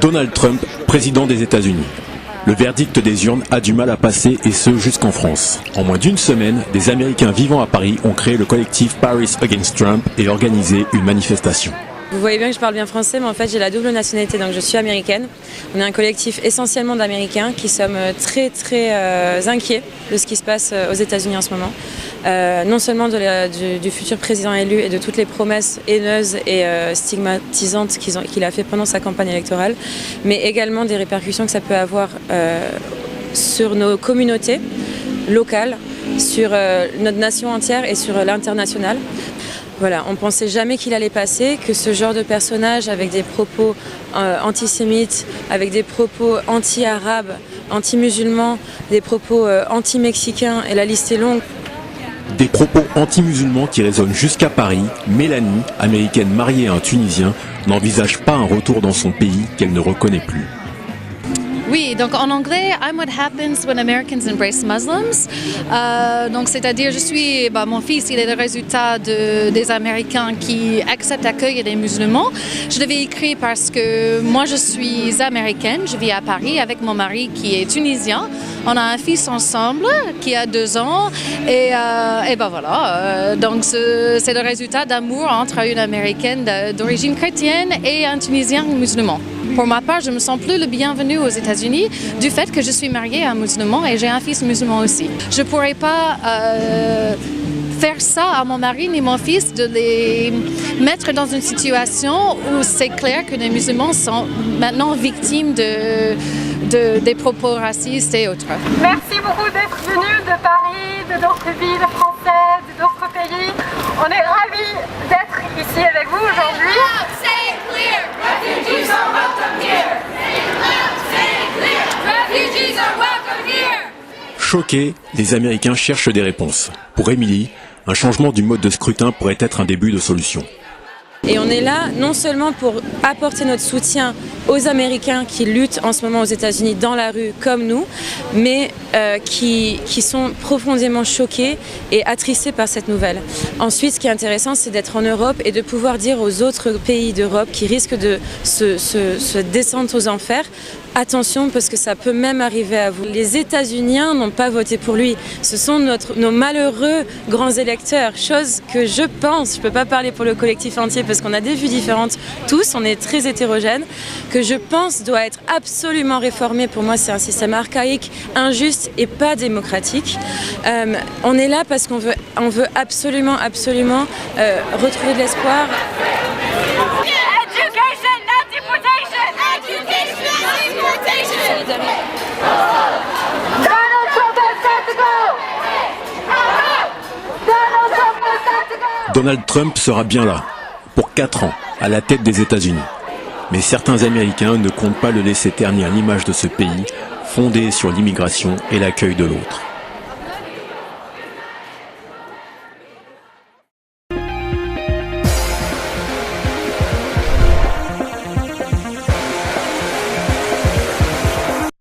Donald Trump, président des États-Unis. Le verdict des urnes a du mal à passer et ce jusqu'en France. En moins d'une semaine, des Américains vivant à Paris ont créé le collectif Paris Against Trump et organisé une manifestation. Vous voyez bien que je parle bien français, mais en fait j'ai la double nationalité, donc je suis américaine. On est un collectif essentiellement d'Américains qui sommes très inquiets de ce qui se passe aux États-Unis en ce moment. Non seulement du futur président élu et de toutes les promesses haineuses et stigmatisantes qu'il a fait pendant sa campagne électorale, mais également des répercussions que ça peut avoir sur nos communautés locales, sur notre nation entière et sur l'international. Voilà, on ne pensait jamais qu'il allait passer, que ce genre de personnage avec des propos antisémites, avec des propos anti-arabes, anti-musulmans, des propos anti-mexicains, et la liste est longue. Des propos anti-musulmans qui résonnent jusqu'à Paris. Mélanie, américaine mariée à un Tunisien, n'envisage pas un retour dans son pays qu'elle ne reconnaît plus. Oui, donc en anglais, I'm what happens when Americans embrace Muslims. Donc c'est-à-dire, mon fils, il est le résultat des Américains qui acceptent d'accueillir des musulmans. Je l'avais écrit parce que moi je suis américaine, je vis à Paris avec mon mari qui est tunisien. On a un fils ensemble qui a 2 ans et ben voilà. Donc c'est le résultat d'amour entre une américaine d'origine chrétienne et un tunisien musulman. Pour ma part, je me sens plus le bienvenu aux États-Unis du fait que je suis mariée à un musulman et j'ai un fils musulman aussi. Je ne pourrais pas faire ça à mon mari ni mon fils, de les mettre dans une situation où c'est clair que les musulmans sont maintenant victimes des propos racistes et autres. Merci beaucoup d'être venus de Paris, de d'autres villes françaises, de d'autres pays. On est ravis d'être ici avec vous aujourd'hui. Choqués, les Américains cherchent des réponses. Pour Émilie, un changement du mode de scrutin pourrait être un début de solution. Et on est là non seulement pour apporter notre soutien aux Américains qui luttent en ce moment aux États-Unis dans la rue comme nous, mais qui sont profondément choqués et attristés par cette nouvelle. Ensuite, ce qui est intéressant, c'est d'être en Europe et de pouvoir dire aux autres pays d'Europe qui risquent de se descendre aux enfers, attention parce que ça peut même arriver à vous. Les États-Uniens n'ont pas voté pour lui. Ce sont nos malheureux grands électeurs. Chose que je pense, je ne peux pas parler pour le collectif entier parce qu'on a des vues différentes tous, on est très hétérogènes, que je pense doit être absolument réformé. Pour moi, c'est un système archaïque, injuste et pas démocratique. On est là parce qu'on veut absolument retrouver de l'espoir. Donald Trump sera bien là, pour 4 ans, à la tête des États-Unis. Mais certains Américains ne comptent pas le laisser ternir l'image de ce pays, fondé sur l'immigration et l'accueil de l'autre.